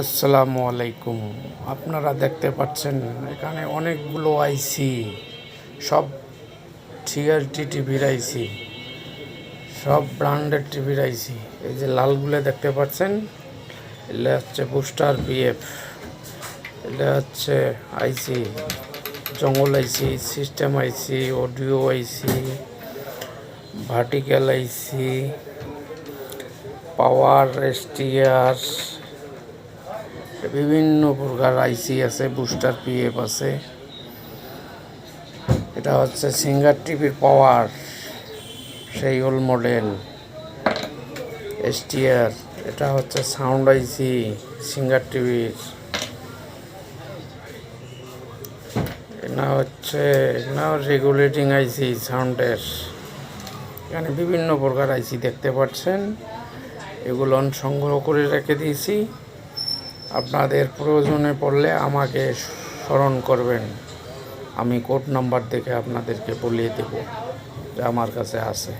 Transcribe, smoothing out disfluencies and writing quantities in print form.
আসসালামু আলাইকুম। আপনারা দেখতে পাচ্ছেন এখানে অনেকগুলো আইসি, সব সিআরটি টিভির আইসি, সব ব্র্যান্ডের টিভির আইসি। এই যে লালগুলো দেখতে পাচ্ছেন, এটা হচ্ছে বুস্টার বিএফ, এটা হচ্ছে আইসি জঙ্গল আইসি, সিস্টেম আইসি, অডিও আইসি, ভার্টিক্যাল আইসি, পাওয়ার এসটিআর, বিভিন্ন প্রকার আইসি আছে, বুস্টার পিএফ আছে। এটা হচ্ছে সিঙ্গার টিভির পাওয়ার, সেই ওল্ড মডেল এসটিআর। এটা হচ্ছে সাউন্ড আইসি সিঙ্গার টিভির। এটা রেগুলেটিং আইসি সাউন্ডের। এখানে বিভিন্ন প্রকার আইসি দেখতে পাচ্ছেন, এগুলো সংগ্রহ করে রেখে দিয়েছি। আপনাদের প্রয়োজনে পড়লে আমাকে স্মরণ করবেন, আমি কোড নাম্বার দেখে আপনাদেরকে বলিয়ে দেব যে আমার কাছে আছে।